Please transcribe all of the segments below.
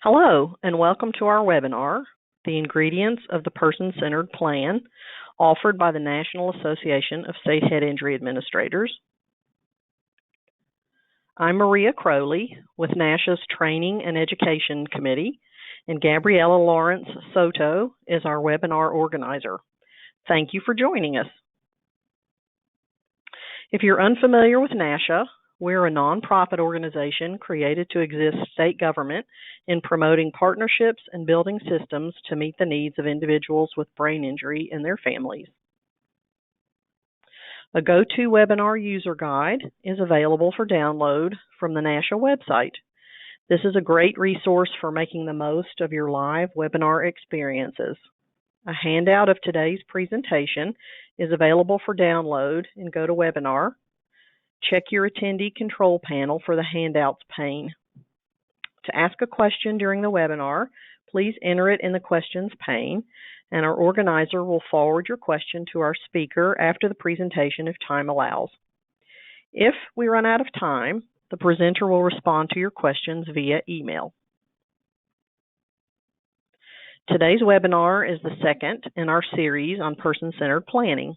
Hello, and welcome to our webinar, The Ingredients of the Person-Centered Plan, offered by the National Association of State Head Injury Administrators. I'm Maria Crowley with NASHIA's Training and Education Committee, and Gabriella Lawrence Soto is our webinar organizer. Thank you for joining us. If you're unfamiliar with NASHIA, we're a nonprofit organization created to assist state government in promoting partnerships and building systems to meet the needs of individuals with brain injury and their families. A GoToWebinar user guide is available for download from the NASHIA website. This is a great resource for making the most of your live webinar experiences. A handout of today's presentation is available for download in GoToWebinar. Check your attendee control panel for the handouts pane. To ask a question during the webinar, please enter it in the questions pane, and our organizer will forward your question to our speaker after the presentation if time allows. If we run out of time, the presenter will respond to your questions via email. Today's webinar is the second in our series on person-centered planning.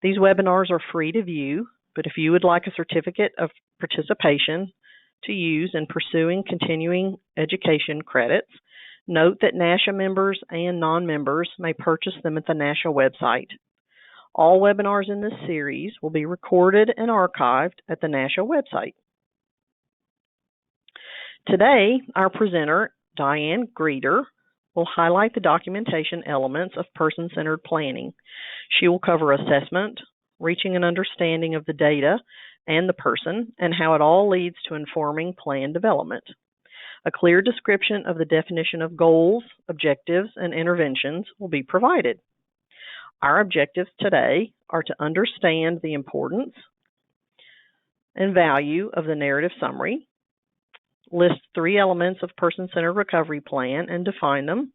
These webinars are free to view, but if you would like a certificate of participation to use in pursuing continuing education credits, note that NASHIA members and non-members may purchase them at the NASHIA website. All webinars in this series will be recorded and archived at the NASHIA website. Today, our presenter, Diane Grieder, will highlight the documentation elements of person-centered planning. She will cover assessment, reaching an understanding of the data and the person, and how it all leads to informing plan development. A clear description of the definition of goals, objectives, and interventions will be provided. Our objectives today are to understand the importance and value of the narrative summary, list 3 elements of person-centered recovery plan and define them,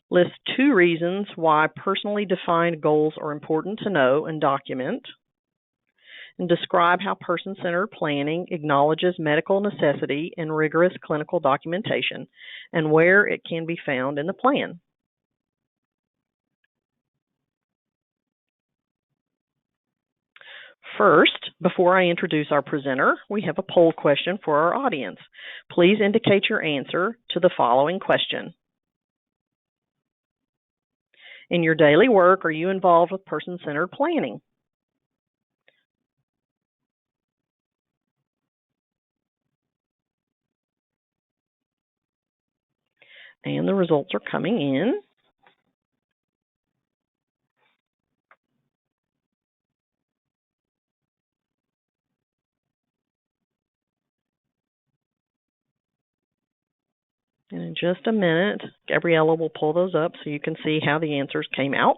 list 2 reasons why personally defined goals are important to know and document, and describe how person-centered planning acknowledges medical necessity and rigorous clinical documentation and where it can be found in the plan. First, before I introduce our presenter, we have a poll question for our audience. Please indicate your answer to the following question. In your daily work, are you involved with person-centered planning? And the results are coming in. And in just a minute, Gabriella will pull those up so you can see how the answers came out.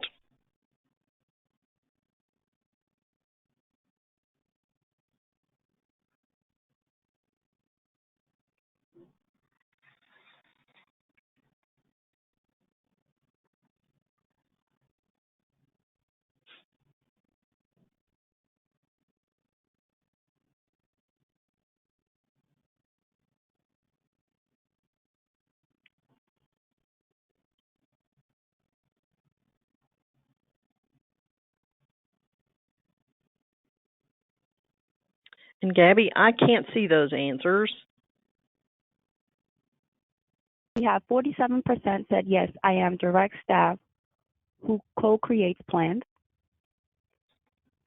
And Gabby, I can't see those answers. We have 47% said yes, I am direct staff who co-creates plans.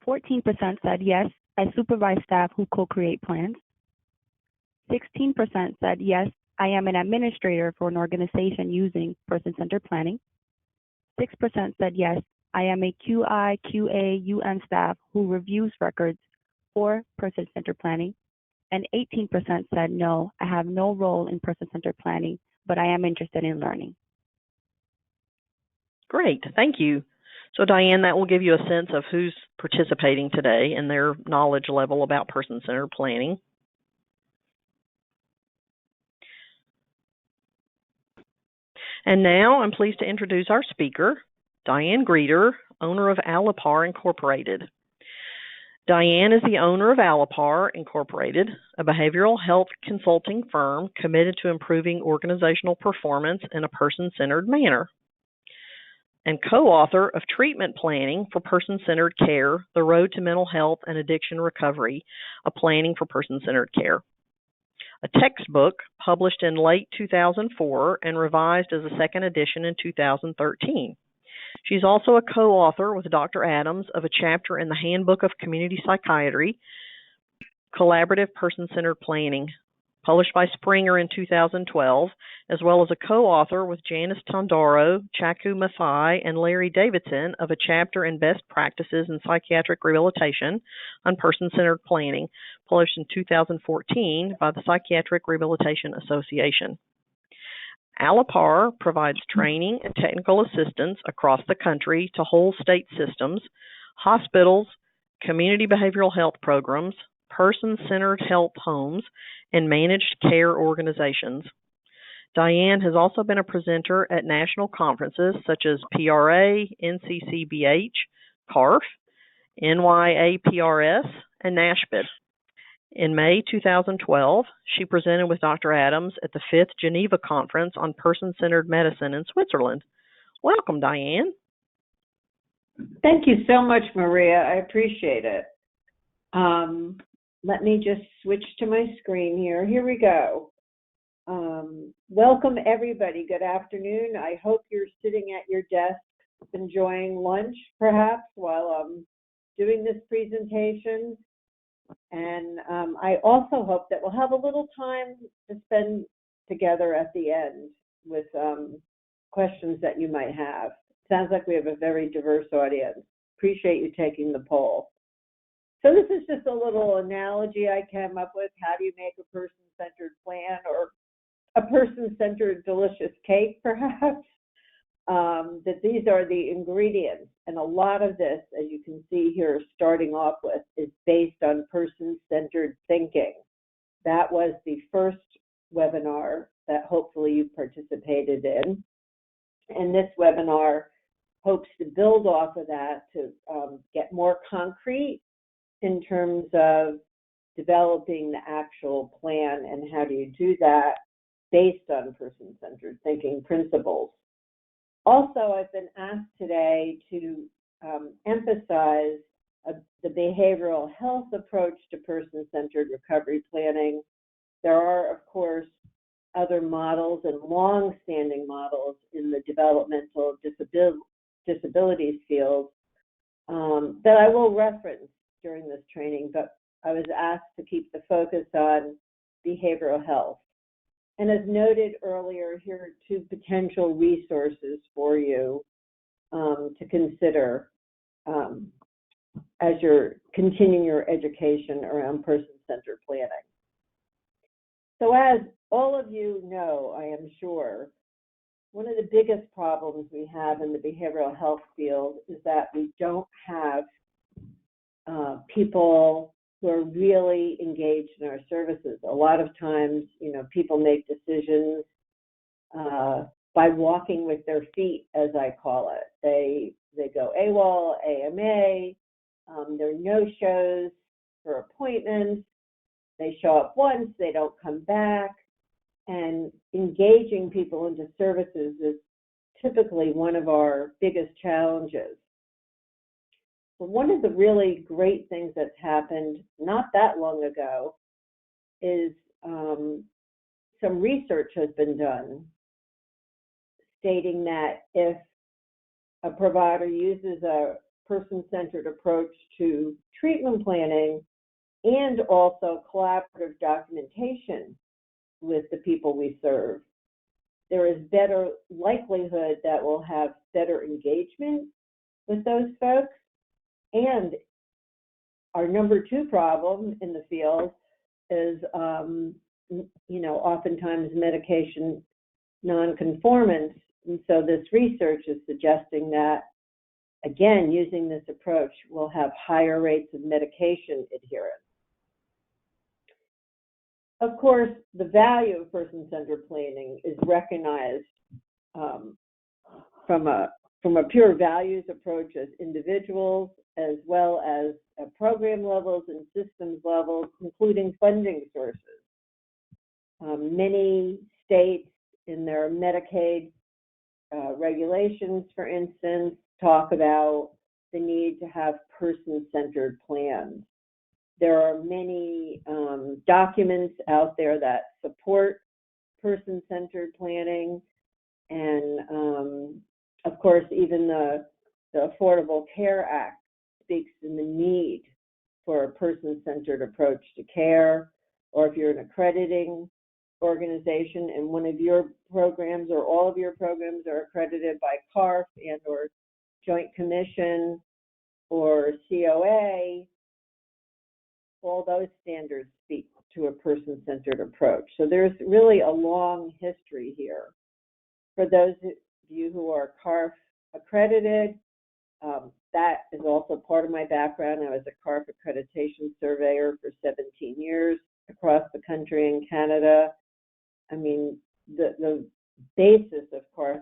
14% said yes, I supervise staff who co-create plans. 16% said yes, I am an administrator for an organization using person-centered planning. 6% said yes, I am a QI, QA, UM staff who reviews records for person-centered planning. And 18% said no, I have no role in person-centered planning, but I am interested in learning. Great, thank you. So Diane, that will give you a sense of who's participating today and their knowledge level about person-centered planning. And now I'm pleased to introduce our speaker, Diane Grieder, owner of AliPar Incorporated. Diane is the owner of AliPar, Incorporated, a behavioral health consulting firm committed to improving organizational performance in a person-centered manner, and co-author of Treatment Planning for Person-Centered Care, The Road to Mental Health and Addiction Recovery, a Planning for Person-Centered Care, a textbook published in late 2004 and revised as a second edition in 2013. She's also a co-author with Dr. Adams of a chapter in the Handbook of Community Psychiatry, Collaborative Person-Centered Planning, published by Springer in 2012, as well as a co-author with Janice Tondaro, Chaku Mathai, and Larry Davidson of a chapter in Best Practices in Psychiatric Rehabilitation on Person-Centered Planning, published in 2014 by the Psychiatric Rehabilitation Association. AliPar provides training and technical assistance across the country to whole state systems, hospitals, community behavioral health programs, person-centered health homes, and managed care organizations. Diane has also been a presenter at national conferences such as PRA, NCCBH, CARF, NYAPRS, and NASHIA. In May 2012, she presented with Dr. Adams at the 5th Geneva Conference on Person-Centered Medicine in Switzerland. Welcome, Diane. Thank you so much, Maria. I appreciate it. Let me just switch to my screen here. Here we go. Welcome, everybody. Good afternoon. I hope you're sitting at your desk enjoying lunch, perhaps, while I'm doing this presentation. And I also hope that we'll have a little time to spend together at the end with questions that you might have. Sounds like we have a very diverse audience. Appreciate you taking the poll. So this is just a little analogy I came up with. How do you make a person-centered plan, or a person-centered delicious cake, perhaps? That these are the ingredients. And a lot of this, as you can see here, starting off with, is based on person-centered thinking. That was the first webinar that hopefully you participated in. And this webinar hopes to build off of that to get more concrete in terms of developing the actual plan and how do you do that based on person-centered thinking principles. Also, I've been asked today to emphasize the behavioral health approach to person-centered recovery planning. There are, of course, other models and long-standing models in the developmental disabilities field that I will reference during this training, but I was asked to keep the focus on behavioral health. And as noted earlier, here are two potential resources for you to consider as you're continuing your education around person-centered planning. So as all of you know, I am sure, one of the biggest problems we have in the behavioral health field is that we don't have people who are really engaged in our services. A lot of times, people make decisions by walking with their feet, as I call it. They go AWOL, AMA, there are no-shows for appointments, they show up once, they don't come back, and engaging people into services is typically one of our biggest challenges. But one of the really great things that's happened not that long ago is some research has been done stating that if a provider uses a person-centered approach to treatment planning and also collaborative documentation with the people we serve, there is better likelihood that we'll have better engagement with those folks. And our number two problem in the field is, oftentimes medication nonconformance. And so this research is suggesting that, again, using this approach, we'll have higher rates of medication adherence. Of course, the value of person-centered planning is recognized from a pure values approach as individuals, as well as a program levels and systems levels, including funding sources. Many states in their Medicaid regulations, for instance, talk about the need to have person-centered plans. There are many documents out there that support person-centered planning, and of course, even the Affordable Care Act speaks in the need for a person-centered approach to care. Or if you're an accrediting organization and one of your programs or all of your programs are accredited by CARF and or Joint Commission or COA, all those standards speak to a person-centered approach. So there's really a long history here. For those of you who are CARF accredited, that is also part of my background. I was a CARF accreditation surveyor for 17 years across the country in Canada. I mean, the basis of CARF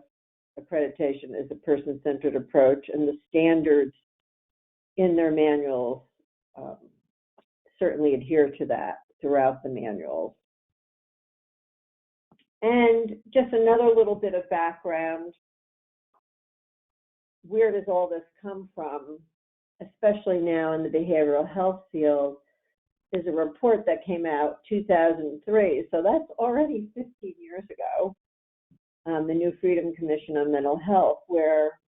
accreditation is a person-centered approach, and the standards in their manuals certainly adhere to that throughout the manuals. And just another little bit of background. Where does all this come from, especially now in the behavioral health field, is a report that came out 2003. So that's already 15 years ago, the New Freedom Commission on Mental Health, where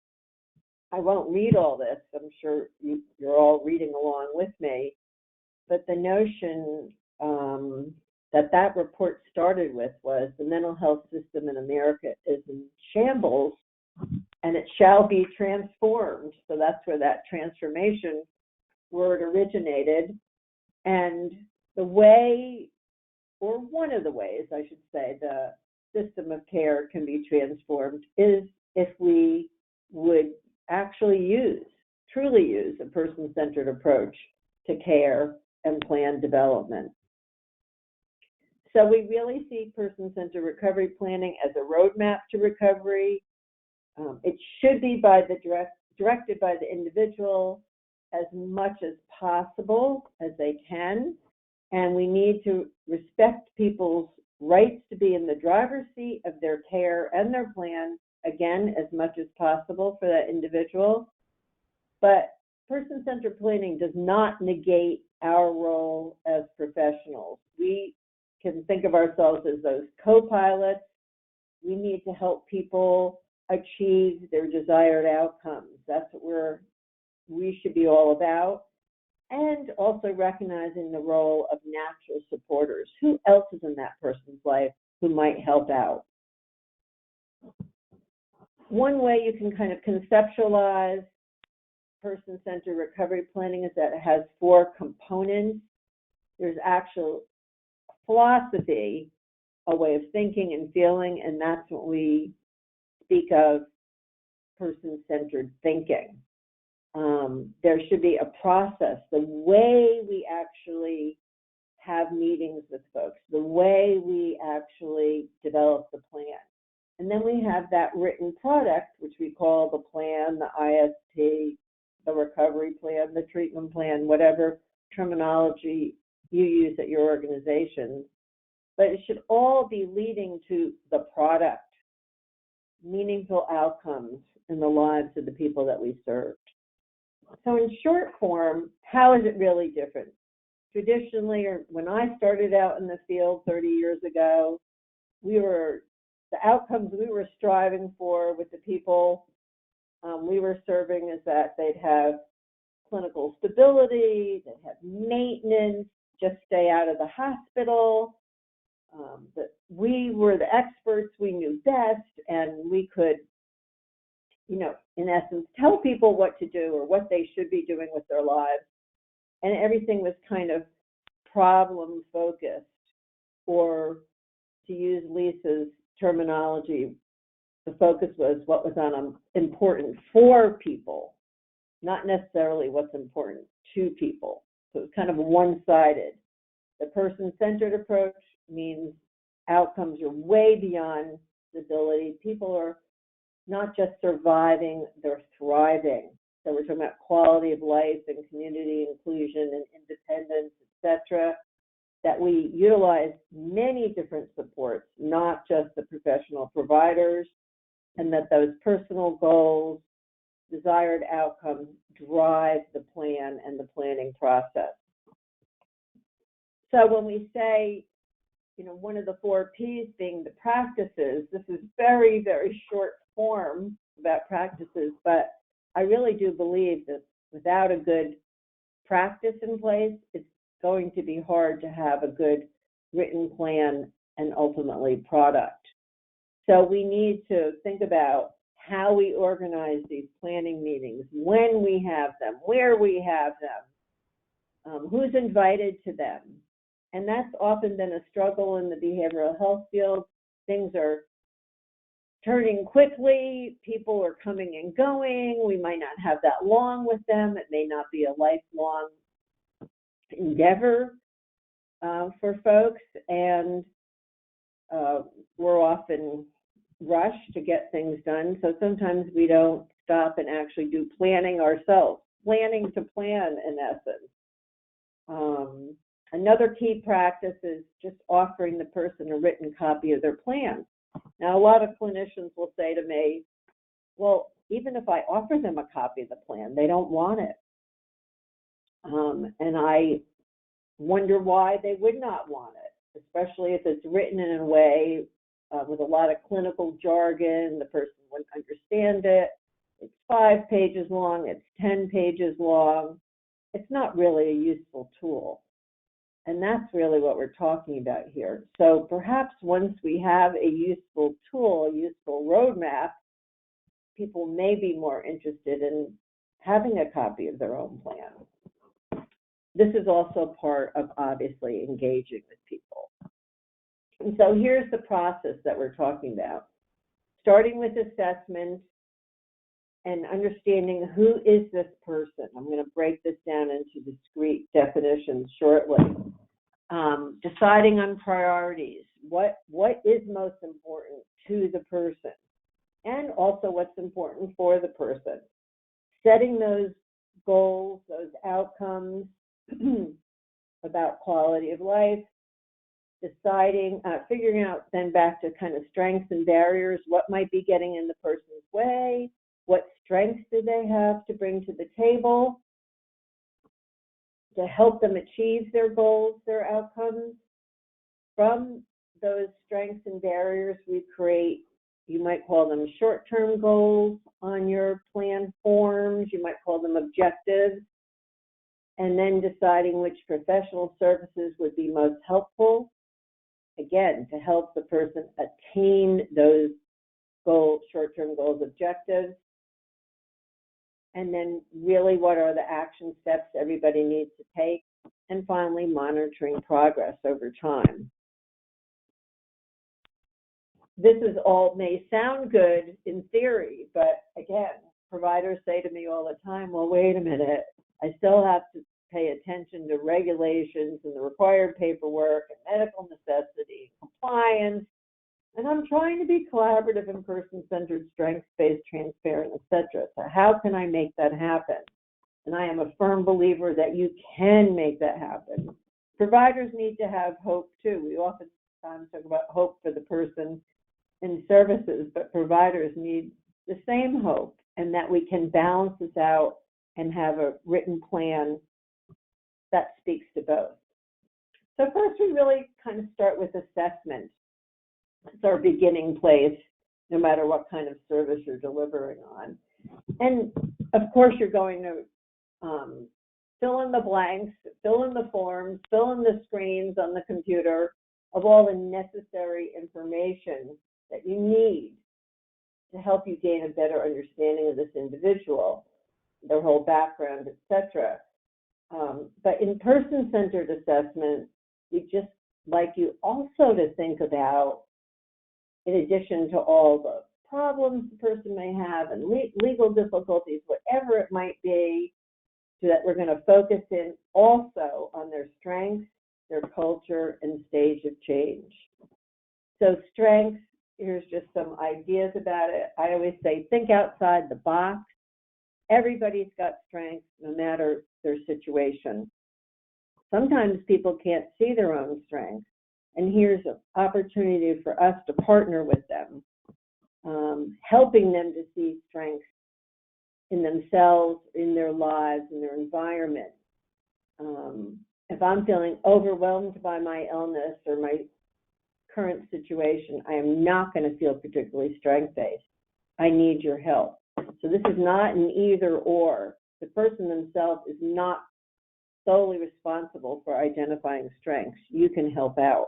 I won't read all this. I'm sure you're all reading along with me. But the notion that report started with was the mental health system in America is in shambles and it shall be transformed. So that's where that transformation word originated. And the way, or one of the ways, I should say, the system of care can be transformed is if we would actually truly use a person-centered approach to care and plan development. So we really see person-centered recovery planning as a roadmap to recovery. It should be directed by the individual as much as possible as they can, and we need to respect people's rights to be in the driver's seat of their care and their plan, again, as much as possible for that individual. But person-centered planning does not negate our role as professionals. We can think of ourselves as those co-pilots. We need to help people achieve their desired outcomes. That's what we should be all about. And also recognizing the role of natural supporters. Who else is in that person's life who might help out? One way you can kind of conceptualize person-centered recovery planning is that it has 4 components. There's actual philosophy, a way of thinking and feeling, and that's what we speak of person-centered thinking. There should be a process, the way we actually have meetings with folks, the way we actually develop the plan. And then we have that written product, which we call the plan, the ISP, the recovery plan, the treatment plan, whatever terminology you use at your organization. But it should all be leading to the product, meaningful outcomes in the lives of the people that we serve. So in short form, how is it really different? Traditionally, or when I started out in the field 30 years ago, the outcomes we were striving for with the people we were serving is that they'd have clinical stability, they'd have maintenance, just stay out of the hospital. That we were the experts, we knew best, and we could, in essence, tell people what to do or what they should be doing with their lives. And everything was kind of problem focused, or to use Lisa's terminology, the focus was what was important for people, not necessarily what's important to people. So it's kind of one-sided. The person-centered approach means outcomes are way beyond stability. People are not just surviving, they're thriving. So we're talking about quality of life and community inclusion and independence, etc., that we utilize many different supports, not just the professional providers, and that those personal goals, desired outcomes drive the plan and the planning process. So when we say, one of the 4 P's being the practices, this is very, very short form about practices, but I really do believe that without a good practice in place, it's going to be hard to have a good written plan and ultimately product. So we need to think about how we organize these planning meetings, when we have them, where we have them, who's invited to them. And that's often been a struggle in the behavioral health field. Things are turning quickly, people are coming and going, we might not have that long with them, it may not be a lifelong endeavor for folks, and we're often rushed to get things done, so sometimes we don't stop and actually do planning ourselves, planning to plan in essence. Another key practice is just offering the person a written copy of their plan. Now, a lot of clinicians will say to me, well, even if I offer them a copy of the plan, they don't want it. And I wonder why they would not want it, especially if it's written in a way with a lot of clinical jargon, the person wouldn't understand it. It's 5 pages long, it's 10 pages long. It's not really a useful tool. And that's really what we're talking about here. So perhaps once we have a useful tool, a useful roadmap, people may be more interested in having a copy of their own plan. This is also part of obviously engaging with people. And so here's the process that we're talking about. Starting with assessment and understanding who is this person. I'm going to break this down into discrete definitions shortly. Deciding on priorities. What is most important to the person? And also what's important for the person. Setting those goals, those outcomes about quality of life. Deciding, figuring out then back to kind of strengths and barriers, what might be getting in the person's way, what strengths do they have to bring to the table to help them achieve their goals, their outcomes. From those strengths and barriers, we create, you might call them short-term goals on your plan forms, you might call them objectives, and then deciding which professional services would be most helpful, again, to help the person attain those goals, short-term goals, objectives. And then really what are the action steps everybody needs to take? And finally, monitoring progress over time. This is all may sound good in theory, but again, providers say to me all the time, well, wait a minute, I still have to pay attention to regulations and the required paperwork and medical necessity, compliance, and I'm trying to be collaborative and person-centered, strengths-based, transparent, etc. So how can I make that happen? And I am a firm believer that you can make that happen. Providers need to have hope too. We oftentimes talk about hope for the person in services, but providers need the same hope, and that we can balance this out and have a written plan that speaks to both. So first, we really kind of start with assessment. It's our beginning place, no matter what kind of service you're delivering on. And of course, you're going to fill in the blanks, fill in the forms, fill in the screens on the computer of all the necessary information that you need to help you gain a better understanding of this individual, their whole background, etc. But in person-centered assessment, we just like you also to think about, in addition to all the problems the person may have and legal difficulties, whatever it might be, so that we're going to focus in also on their strengths, their culture, and stage of change. So strengths, here's just some ideas about it. I always say think outside the box. Everybody's got strengths, no matter their situation. Sometimes people can't see their own strengths, and here's an opportunity for us to partner with them, helping them to see strengths in themselves, in their lives, in their environment. If I'm feeling overwhelmed by my illness or my current situation, I am not going to feel particularly strength-based. I need your help. So this is not an either or. The person themselves is not solely responsible for identifying strengths. You can help out.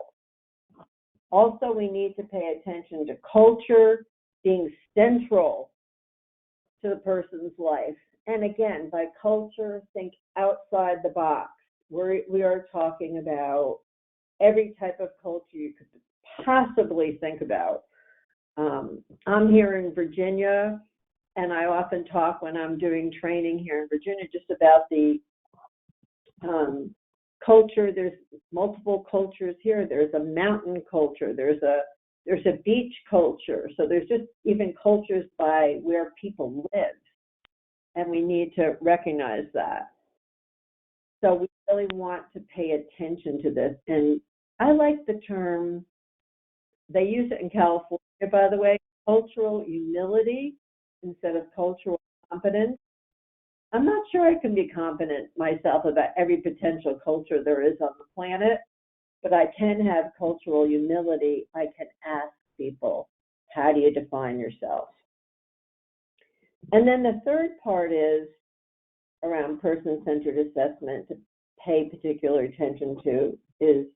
Also, we need to pay attention to culture being central to the person's life. And again, by culture, think outside the box. We are talking about every type of culture you could possibly think about. I'm here in Virginia, and I often talk when I'm doing training here in Virginia just about the culture. There's multiple cultures here. There's a mountain culture. There's a beach culture. So there's just even cultures by where people live, and we need to recognize that. So we really want to pay attention to this. And I like the term, they use it in California, by the way, cultural humility instead of cultural competence. I'm not sure I can be competent myself about every potential culture there is on the planet, but I can have cultural humility. I can ask people, how do you define yourself? And then the third part is around person-centered assessment to pay particular attention to is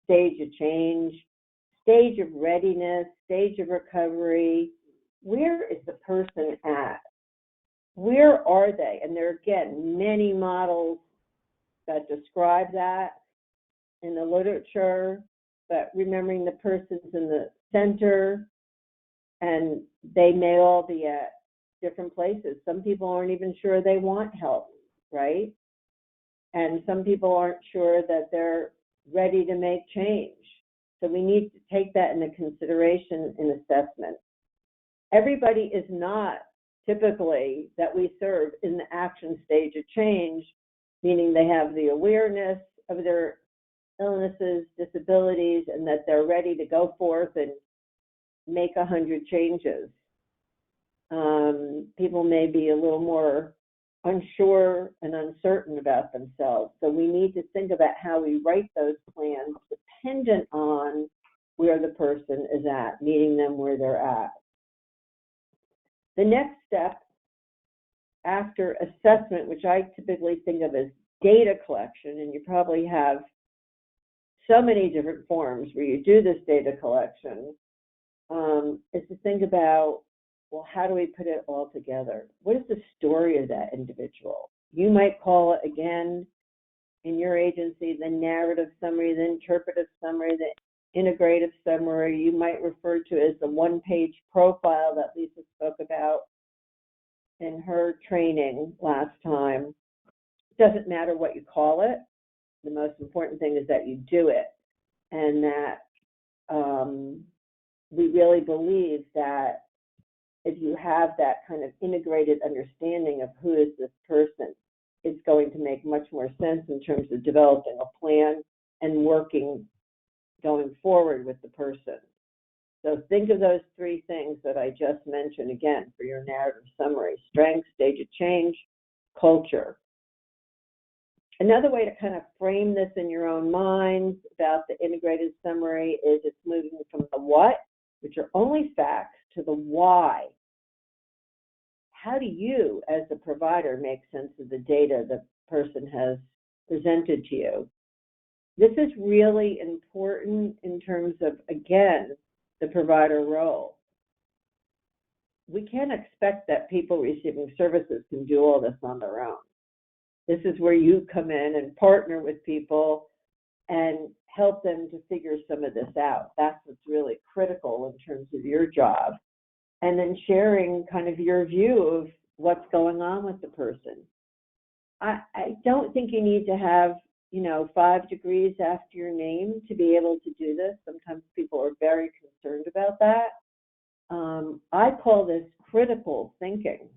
stage of change, stage of readiness, stage of recovery. Where is the person at? Where are they? And there are, again, many models that describe that in the literature, but remembering the person's in the center, and they may all be at different places. Some people aren't even sure they want help, right? And some people aren't sure that they're ready to make change. So we need to take that into consideration in assessment. Everybody is not typically that we serve in the action stage of change, meaning they have the awareness of their illnesses, disabilities, and that they're ready to go forth and make 100 changes. People may be a little more unsure and uncertain about themselves. So we need to think about how we write those plans dependent on where the person is at, meeting them where they're at. The next step after assessment, which I typically think of as data collection, and you probably have so many different forms where you do this data collection, is to think about, well, how do we put it all together? What is the story of that individual? You might call it, again, in your agency, the narrative summary, the interpretive summary, the integrative summary. You might refer to it as the one-page profile that Lisa spoke about in her training last time. It doesn't matter what you call it. The most important thing is that you do it, and that we really believe that if you have that kind of integrated understanding of who is this person, it's going to make much more sense in terms of developing a plan and working going forward with the person. So think of those three things that I just mentioned again for your narrative summary: strength, stage of change, culture. Another way to kind of frame this in your own minds about the integrated summary is it's moving from the what, which are only facts, to the why. How do you, as a provider, make sense of the data the person has presented to you? This is really important in terms of, again, the provider role. We can't expect that people receiving services can do all this on their own. This is where you come in and partner with people and help them to figure some of this out. That's what's really critical in terms of your job. And then sharing kind of your view of what's going on with the person. I don't think you need to have, 5 degrees after your name to be able to do this. Sometimes people are very concerned about that. I call this critical thinking.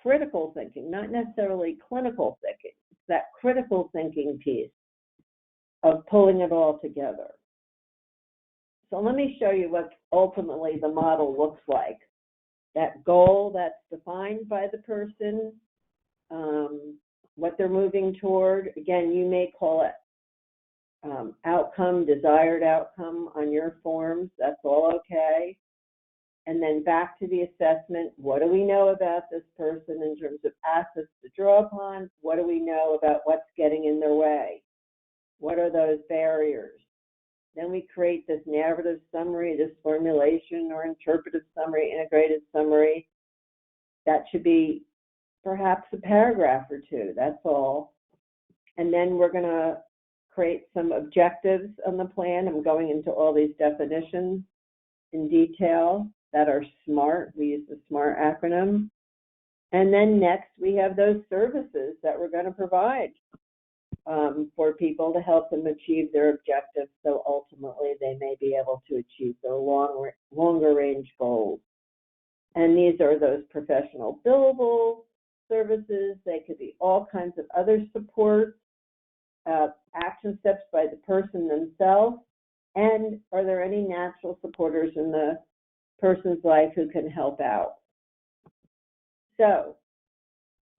critical thinking, not necessarily clinical thinking. It's that critical thinking piece of pulling it all together. So let me show you what ultimately the model looks like. That goal that's defined by the person, what they're moving toward. Again, you may call it outcome, desired outcome on your forms. That's all okay. And then back to the assessment. What do we know about this person in terms of assets to draw upon? What do we know about what's getting in their way? What are those barriers? Then we create this narrative summary, this formulation or interpretive summary, integrated summary. That should be perhaps a paragraph or two, that's all. And then we're going to create some objectives on the plan. I'm going into all these definitions in detail that are SMART. We use the SMART acronym. And then next we have those services that we're going to provide for people to help them achieve their objectives, so ultimately they may be able to achieve their longer range goals. And these are those professional billable services. They could be all kinds of other support, action steps by the person themselves, and are there any natural supporters in the person's life who can help out? So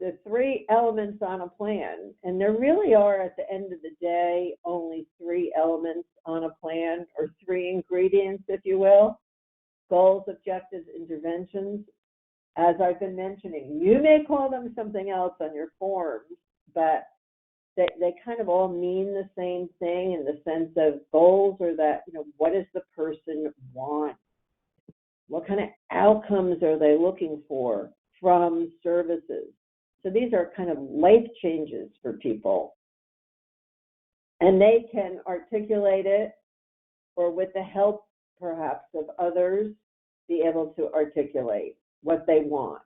the three elements on a plan, and there really are at the end of the day only three elements on a plan, or three ingredients, if you will: goals, objectives, interventions. As I've been mentioning, you may call them something else on your forms, but they kind of all mean the same thing in the sense of goals are that, what does the person want? What kind of outcomes are they looking for from services? So these are kind of life changes for people. And they can articulate it, or with the help perhaps of others, be able to articulate what they want.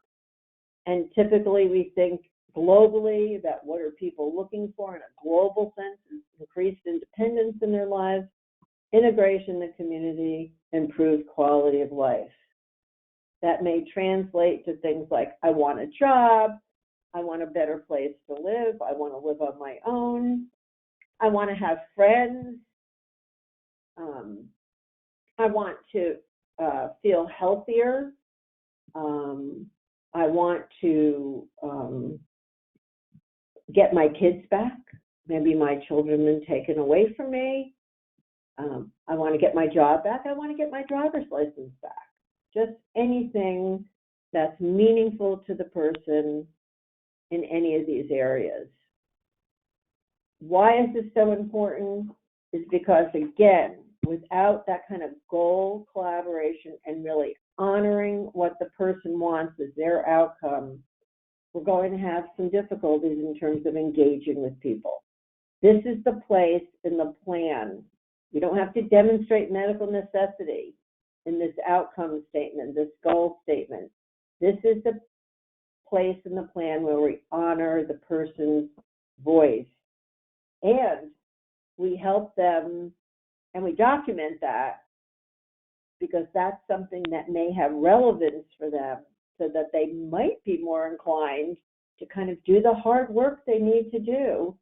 And typically we think globally about what are people looking for in a global sense: increased independence in their lives, integration in the community, improved quality of life. That may translate to things like, I want a job, I want a better place to live, I want to live on my own, I want to have friends, I want to feel healthier, I want to get my kids back. Maybe my children have been taken away from me. I want to get my job back. I want to get my driver's license back. Just anything that's meaningful to the person in any of these areas. Why is this so important? Is because, again, without that kind of goal collaboration and really honoring what the person wants as their outcome, we're going to have some difficulties in terms of engaging with people. This is the place in the plan. You don't have to demonstrate medical necessity in this outcome statement, this goal statement. This is the place in the plan where we honor the person's voice. And we help them, and we document that, because that's something that may have relevance for them, so that they might be more inclined to kind of do the hard work they need to do.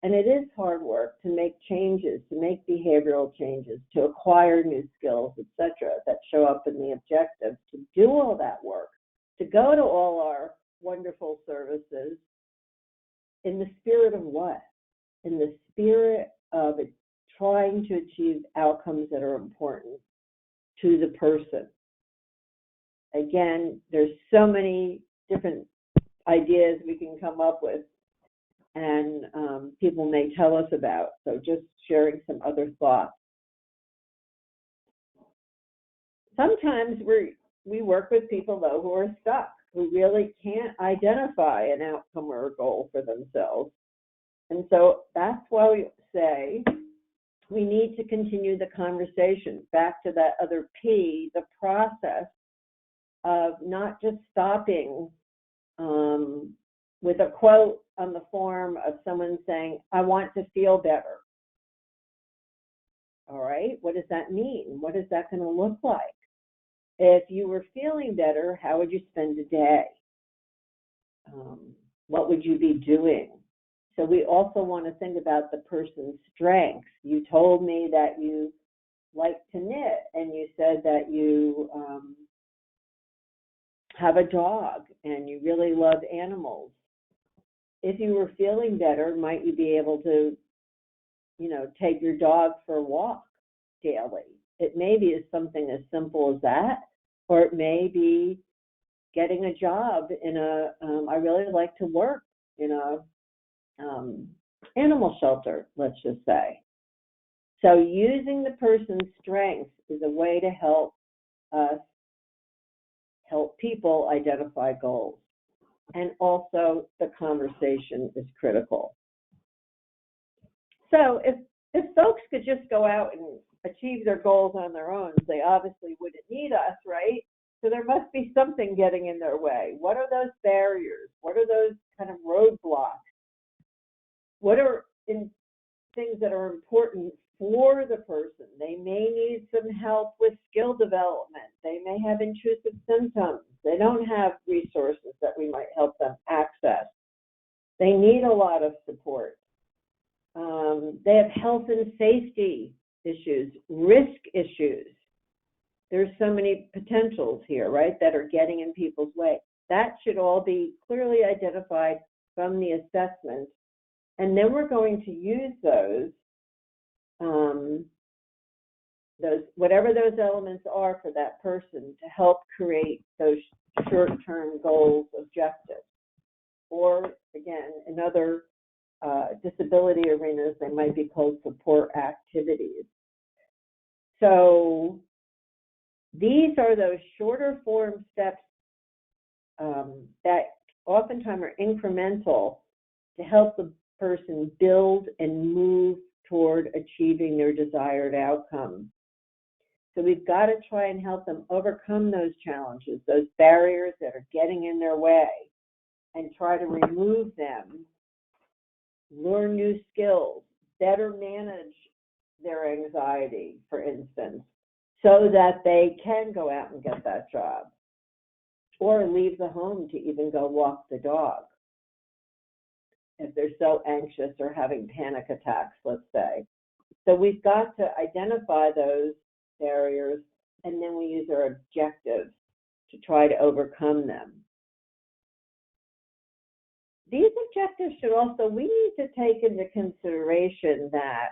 And it is hard work to make changes, to make behavioral changes, to acquire new skills, etc., that show up in the objectives, to do all that work, to go to all our wonderful services in the spirit of what? In the spirit of trying to achieve outcomes that are important to the person. Again, there's so many different ideas we can come up with, and people may tell us about. So just sharing some other thoughts. Sometimes we work with people, though, who are stuck, who really can't identify an outcome or a goal for themselves. And so that's why we say we need to continue the conversation. Back to that other P, the process of not just stopping with a quote on the form of someone saying, I want to feel better. All right, what does that mean? What is that going to look like? If you were feeling better, how would you spend a day? What would you be doing? So we also want to think about the person's strengths. You told me that you like to knit, and you said that you have a dog and you really love animals. If you were feeling better, might you be able to, take your dog for a walk daily? It may be something as simple as that, or it may be getting a job in I really like to work in a animal shelter, let's just say. So using the person's strengths is a way to help us help people identify goals. And also the conversation is critical. So if folks could just go out and achieve their goals on their own, they obviously wouldn't need us, right? So there must be something getting in their way. What are those barriers? What are those kind of roadblocks? What are things that are important for the person? They may need some help with skill development. They may have intrusive symptoms. They don't have resources that we might help them access. They need a lot of support. They have health and safety issues, risk issues. There's so many potentials here, right, that are getting in people's way. That should all be clearly identified from the assessment. And then we're going to use those whatever those elements are for that person to help create those short-term goals, objectives. Or again, in other disability arenas, they might be called support activities. So these are those shorter form steps that oftentimes are incremental to help the person build and move toward achieving their desired outcome. So we've got to try and help them overcome those challenges, those barriers that are getting in their way, and try to remove them, learn new skills, better manage their anxiety, for instance, so that they can go out and get that job, or leave the home to even go walk the dog if they're so anxious or having panic attacks, let's say. So we've got to identify those barriers, and then we use our objectives to try to overcome them. These objectives should also, we need to take into consideration that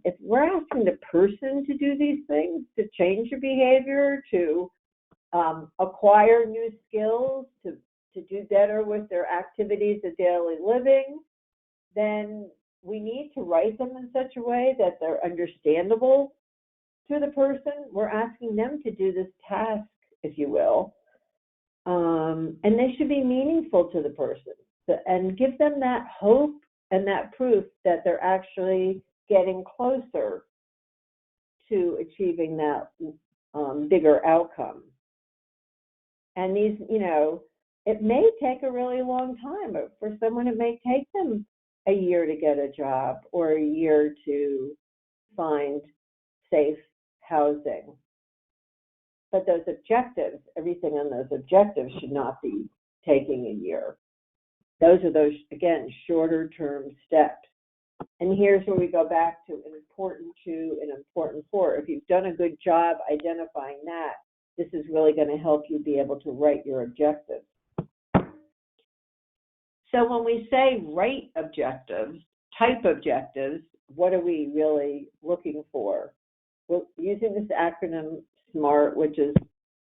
if we're asking the person to do these things, to change your behavior, to acquire new skills, to do better with their activities of daily living, then we need to write them in such a way that they're understandable to the person. We're asking them to do this task, if you will, and they should be meaningful to the person and give them that hope and that proof that they're actually getting closer to achieving that bigger outcome. And these, it may take a really long time. For someone, it may take them a year to get a job or a year to find safe housing. But those objectives, everything on those objectives should not be taking a year. Those are those, again, shorter term steps. And here's where we go back to an important 2 and important 4. If you've done a good job identifying that, this is really going to help you be able to write your objectives. So when we say write objectives, type objectives, what are we really looking for? Well, using this acronym SMART, which is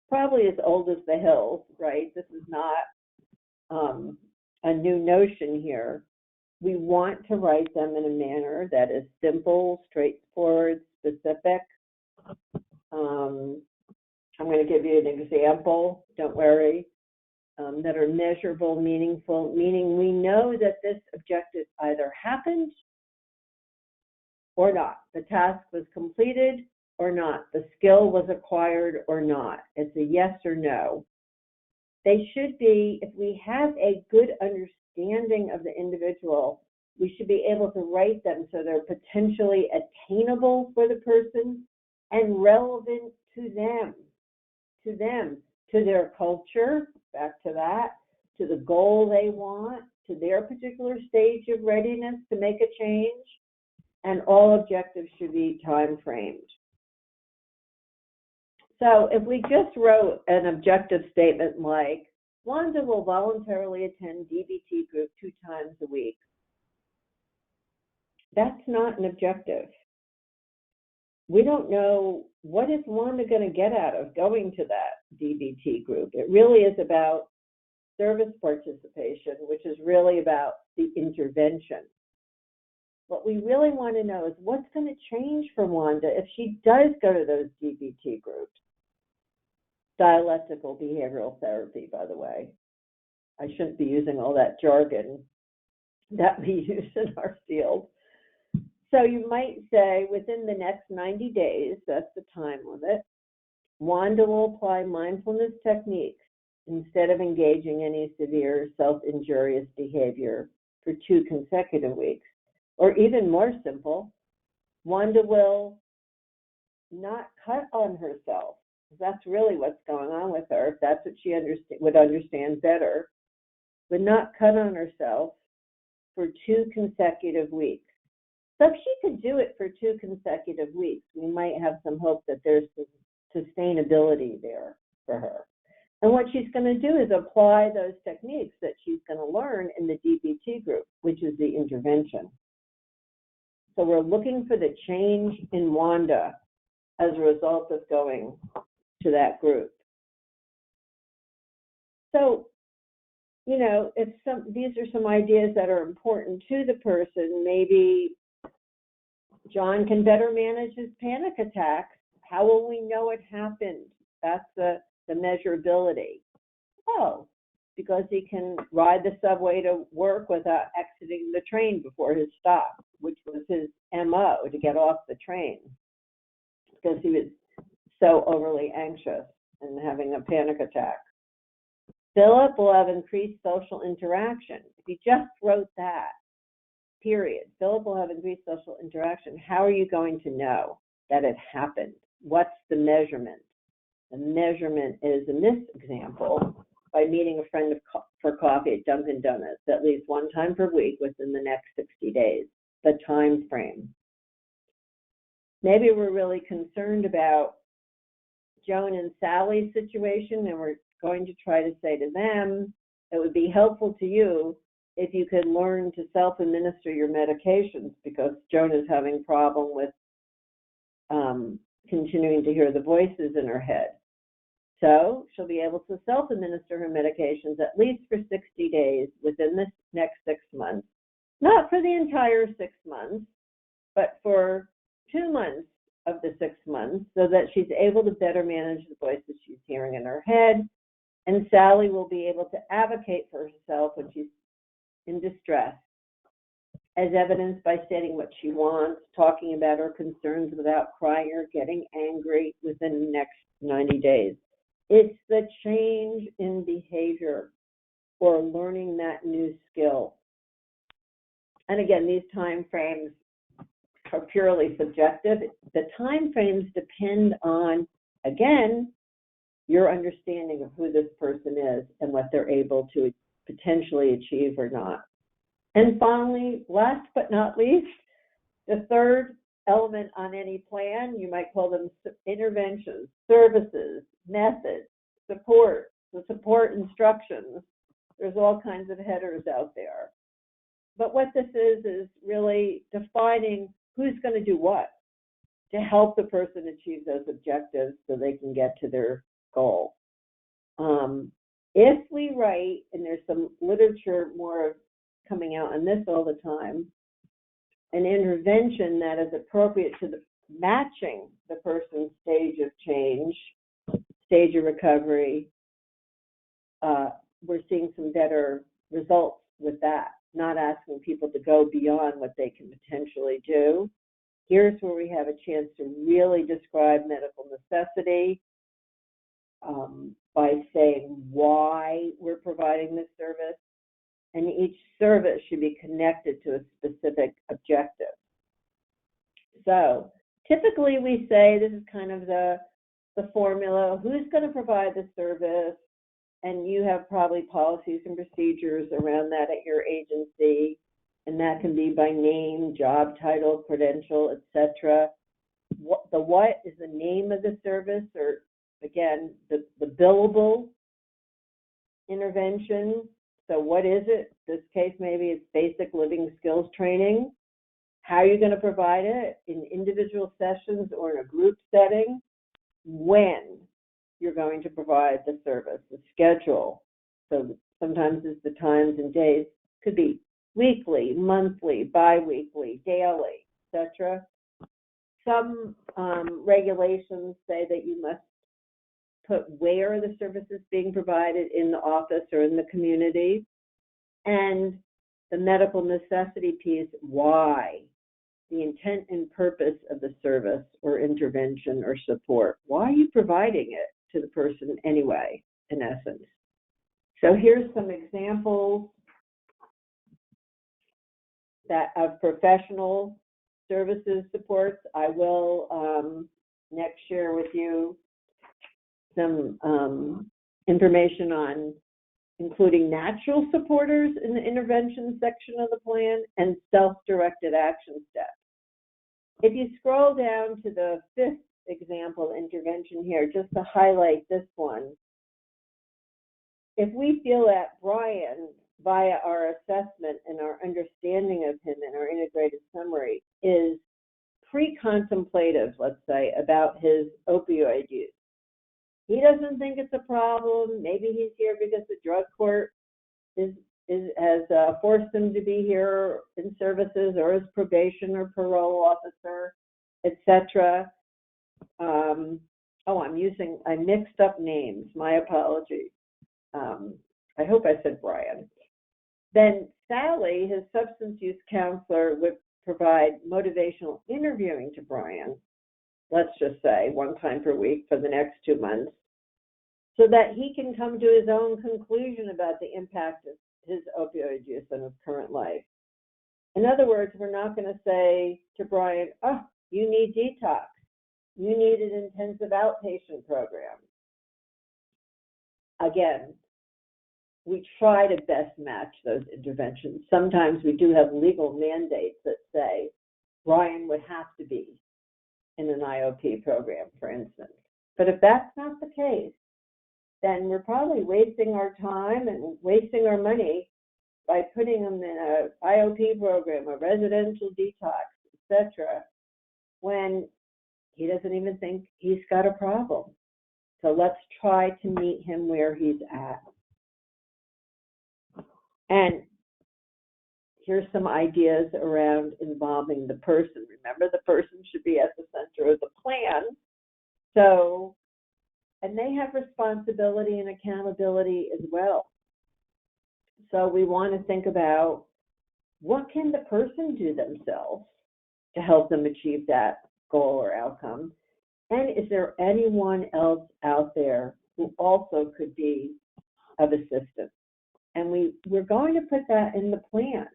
probably as old as the hills, right? This is not a new notion here. We want to write them in a manner that is simple, straightforward, specific. I'm going to give you an example, don't worry, that are measurable, meaningful, meaning we know that this objective either happened or not. The task was completed or not. The skill was acquired or not. It's a yes or no. They should be, if we have a good understanding of the individual, we should be able to write them so they're potentially attainable for the person and relevant to them, to their culture, back to that, to the goal they want, to their particular stage of readiness to make a change, and all objectives should be time framed. So if we just wrote an objective statement like, Wanda will voluntarily attend DBT group 2 times a week, that's not an objective. We don't know what is Wanda going to get out of going to that DBT group. It really is about service participation, which is really about the intervention. What we really want to know is what's going to change for Wanda if she does go to those DBT groups. Dialectical behavioral therapy, by the way. I shouldn't be using all that jargon that we use in our field. So you might say within the next 90 days, that's the time limit, Wanda will apply mindfulness techniques instead of engaging in any severe self-injurious behavior for 2 consecutive weeks. Or even more simple, Wanda will not cut on herself. That's really what's going on with her. If that's what she would understand better, would not cut on herself for 2 consecutive weeks. So if she could do it for 2 consecutive weeks, we might have some hope that there's some sustainability there for her. And what she's going to do is apply those techniques that she's going to learn in the DBT group, which is the intervention. So we're looking for the change in Wanda as a result of going to that group. So, you know, these are some ideas that are important to the person. Maybe John can better manage his panic attacks. How will we know it happened? That's the measurability. Oh, because he can ride the subway to work without exiting the train before his stop, which was his MO, to get off the train, because he was so overly anxious and having a panic attack. Philip will have increased social interaction. If you just wrote that, period, Philip will have increased social interaction. How are you going to know that it happened? What's the measurement? The measurement is, in this example, by meeting a friend for coffee at Dunkin' Donuts at least 1 time per week within the next 60 days, the time frame. Maybe we're really concerned about Joan and Sally's situation, and we're going to try to say to them, it would be helpful to you if you could learn to self-administer your medications, because Joan is having a problem with continuing to hear the voices in her head. So she'll be able to self-administer her medications at least for 60 days within the next 6 months. Not for the entire 6 months, but for 2 months of the 6 months, so that she's able to better manage the voices she's hearing in her head. And Sally will be able to advocate for herself when she's in distress, as evidenced by stating what she wants, talking about her concerns without crying or getting angry within the next 90 days. It's the change in behavior or learning that new skill. And again, these time frames are purely subjective. The time frames depend on, again, your understanding of who this person is and what they're able to potentially achieve or not. And finally, last but not least, the third element on any plan, you might call them interventions, services, methods, support, the support instructions. There's all kinds of headers out there. But what this is really defining who's going to do what to help the person achieve those objectives so they can get to their goal. If we write, and there's some literature more coming out on this all the time, an intervention that is appropriate to matching the person's stage of change, stage of recovery, we're seeing some better results with that, not asking people to go beyond what they can potentially do. Here's where we have a chance to really describe medical necessity by saying why we're providing this service, and each service should be connected to a specific objective. So typically we say, this is kind of the formula, who's going to provide the service, and you have probably policies and procedures around that at your agency, and that can be by name, job title, credential, etc. What is the name of the service, or again, the billable intervention. So what is it? This case, maybe it's basic living skills training. How are you going to provide it in individual sessions or in a group setting? When you're going to provide the service, the schedule. So sometimes it's the times and days. Could be weekly, monthly, bi-weekly, daily, etc. Some regulations say that you must put where the service is being provided in the office or in the community. And the medical necessity piece, why? The intent and purpose of the service or intervention or support. Why are you providing it to the person anyway, in essence? So here's some examples of professional services supports. I will next share with you some information on including natural supporters in the intervention section of the plan and self-directed action steps. If you scroll down to the 5th example intervention here, just to highlight this one, if we feel that Brian, via our assessment and our understanding of him and our integrated summary, is pre-contemplative, let's say, about his opioid use. He doesn't think it's a problem. Maybe he's here because the drug court has forced him to be here in services, or his probation or parole officer, etc. I mixed up names. My apologies. I hope I said Brian. Then Sally, his substance use counselor, would provide motivational interviewing to Brian, let's just say 1 time per week for the next 2 months, so that he can come to his own conclusion about the impact of his opioid use on his current life. In other words, we're not going to say to Brian, oh, you need detox. You need an intensive outpatient program. Again, we try to best match those interventions. Sometimes we do have legal mandates that say Brian would have to be in an IOP program, for instance. But if that's not the case, then we're probably wasting our time and wasting our money by putting him in an IOP program, a residential detox, etc., when he doesn't even think he's got a problem. So let's try to meet him where he's at. And here's some ideas around involving the person. Remember, the person should be at the center of the plan. So, and they have responsibility and accountability as well. So we want to think about, what can the person do themselves to help them achieve that goal or outcome? And is there anyone else out there who also could be of assistance? And we're going to put that in the plan.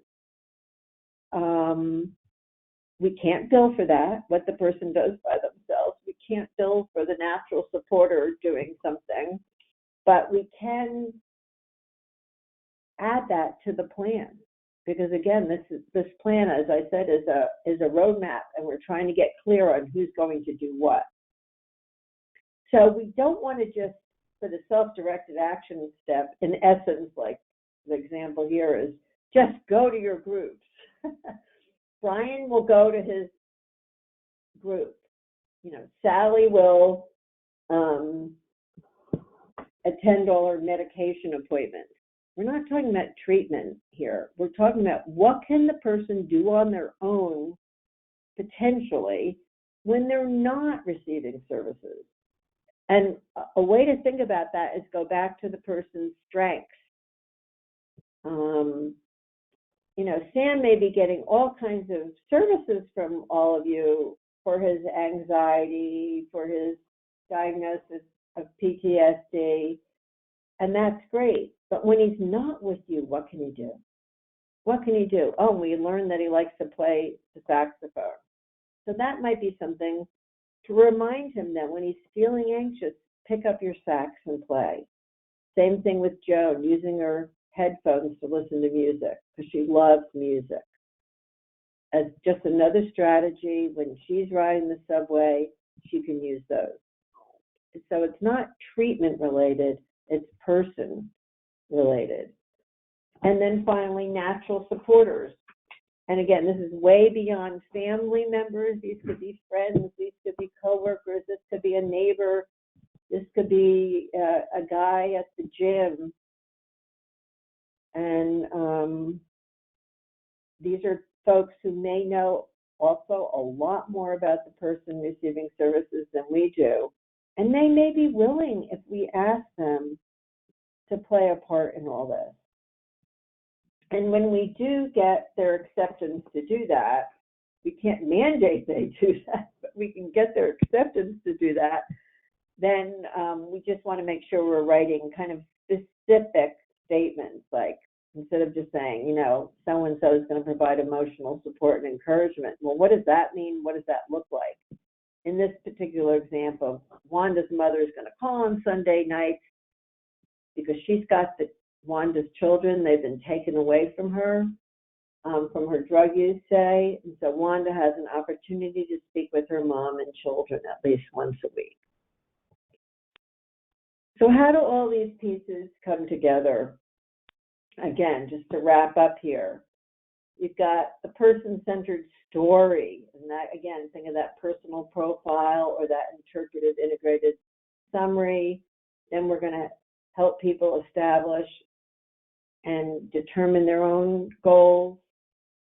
We can't bill for that, what the person does by themselves. We can't bill for the natural supporter doing something, but we can add that to the plan. Because again, this plan, as I said, is a roadmap, and we're trying to get clear on who's going to do what. So we don't want to just, for the self-directed action step, in essence, like the example here is, just go to your groups. Brian will go to his group. Sally will attend all her medication appointments. We're not talking about treatment here. We're talking about, what can the person do on their own, potentially, when they're not receiving services. And a way to think about that is go back to the person's strengths. Sam may be getting all kinds of services from all of you for his anxiety, for his diagnosis of PTSD, and that's great. But when he's not with you, what can he do? What can he do? Oh, we learned that he likes to play the saxophone. So that might be something to remind him that when he's feeling anxious, pick up your sax and play. Same thing with Joan, using her headphones to listen to music because she loves music. As just another strategy, when she's riding the subway, she can use those. So it's not treatment related, it's person related. And then finally, natural supporters. And again, this is way beyond family members. These could be friends, these could be coworkers, this could be a neighbor, this could be a guy at the gym. And these are folks who may know also a lot more about the person receiving services than we do. And they may be willing, if we ask them, to play a part in all this. And when we do get their acceptance to do that, we can't mandate they do that, but we can get their acceptance to do that, then we just want to make sure we're writing kind of specific statements, like instead of just saying, you know, so-and-so is going to provide emotional support and encouragement. Well, what does that mean? What does that look like? In this particular example, Wanda's mother is going to call on Sunday nights because she's got Wanda's children, they've been taken away from her drug use, say. And so Wanda has an opportunity to speak with her mom and children at least once a week. So how do all these pieces come together? Again, just to wrap up here, you've got the person-centered story. And that, again, think of that personal profile or that interpretive integrated summary. Then we're going to help people establish and determine their own goals.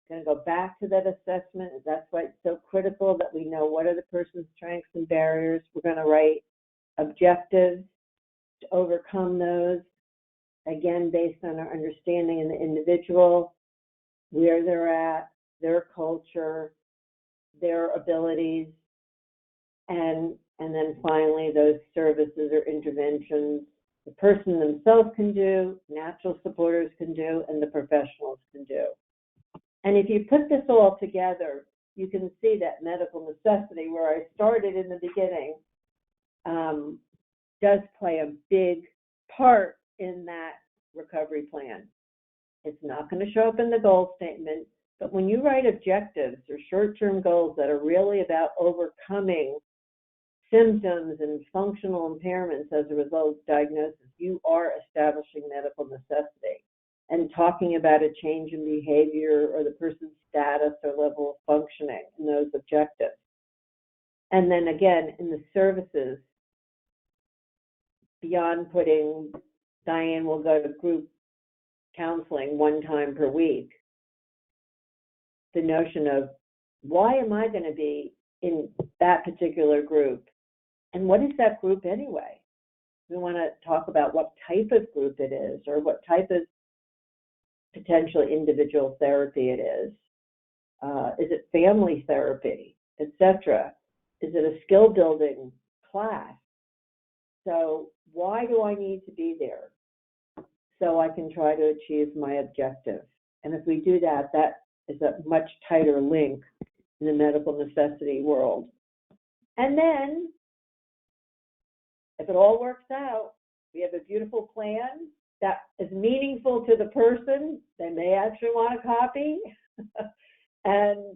Going to go back to that assessment. That's why it's so critical that we know what are the person's strengths and barriers. We're going to write objectives to overcome those, again, based on our understanding in the individual, where they're at, their culture, their abilities, and then finally those services or interventions the person themselves can do, natural supporters can do, and the professionals can do. And if you put this all together, you can see that medical necessity, where I started in the beginning, does play a big part in that recovery plan. It's not going to show up in the goal statement, but when you write objectives or short-term goals that are really about overcoming symptoms and functional impairments as a result of diagnosis, you are establishing medical necessity and talking about a change in behavior or the person's status or level of functioning in those objectives. And then again, in the services, beyond putting Diane will go to group counseling one time per week, the notion of why am I going to be in that particular group? And what is that group anyway? We want to talk about what type of group it is or what type of potential individual therapy it is. Is it family therapy, etc.? Is it a skill building class? So why do I need to be there? So I can try to achieve my objective. And if we do that, that is a much tighter link in the medical necessity world. And then, if it all works out, we have a beautiful plan that is meaningful to the person. They may actually want a copy. And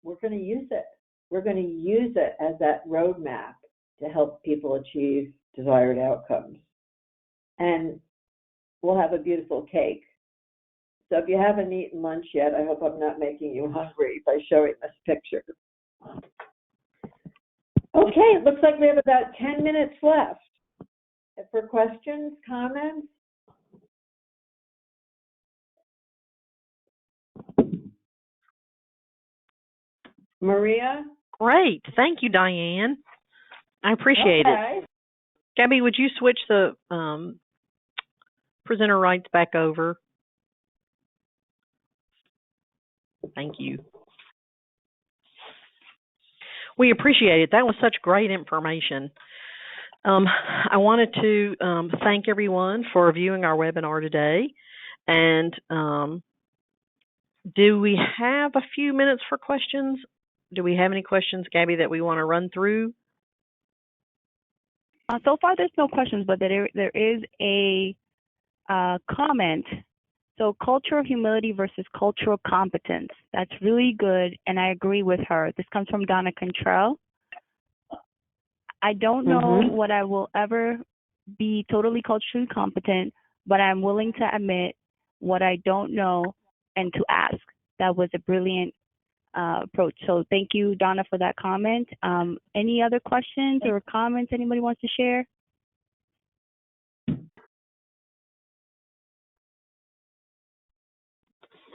we're going to use it. We're going to use it as that roadmap to help people achieve desired outcomes. And we'll have a beautiful cake. So if you haven't eaten lunch yet, I hope I'm not making you hungry by showing this picture. Okay, it looks like we have about 10 minutes left. For questions, comments? Maria? Great. Thank you, Diane. I appreciate it. Gabby, would you switch the presenter rights back over? Thank you. We appreciate it. That was such great information. I wanted to thank everyone for viewing our webinar today. And do we have a few minutes for questions? Do we have any questions, Gabby, that we want to run through? So far, there's no questions, but there is a comment. So cultural humility versus cultural competence. That's really good, and I agree with her. This comes from Donna Contrell. I don't know what I will ever be totally culturally competent, but I'm willing to admit what I don't know and to ask. That was a brilliant approach. So thank you, Donna, for that comment. Any other questions or comments anybody wants to share?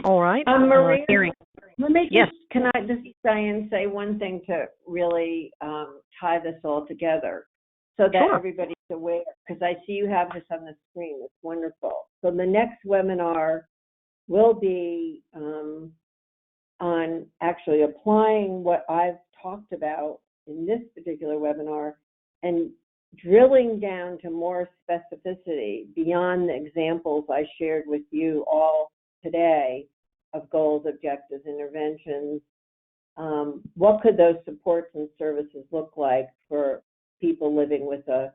All right. Maria, let me yes. can I just, Diane, say one thing to really tie this all together so that Sure. everybody's aware, because I see you have this on the screen. It's wonderful. So the next webinar will be on actually applying what I've talked about in this particular webinar and drilling down to more specificity beyond the examples I shared with you all today of goals, objectives, interventions. What could those supports and services look like for people living with a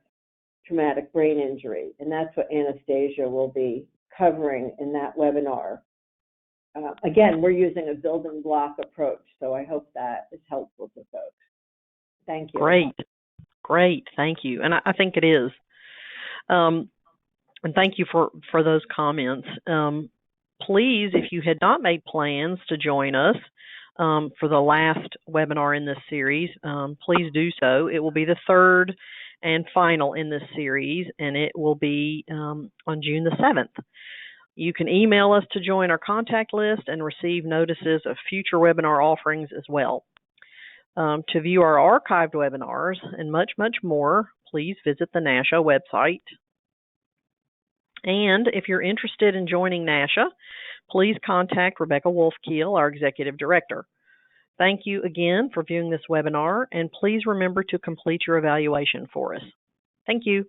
traumatic brain injury? And that's what Anastasia will be covering in that webinar. Again, we're using a building block approach, so I hope that is helpful to folks. Thank you. Great, thank you. And I think it is. And thank you for those comments. Please, if you had not made plans to join us for the last webinar in this series, please do so. It will be the third and final in this series, and it will be on June the 7th. You can email us to join our contact list and receive notices of future webinar offerings as well. To view our archived webinars and much, much more, please visit the NASHIA website. And if you're interested in joining NASHIA, please contact Rebecca Wolfkiel, our Executive Director. Thank you again for viewing this webinar, and please remember to complete your evaluation for us. Thank you.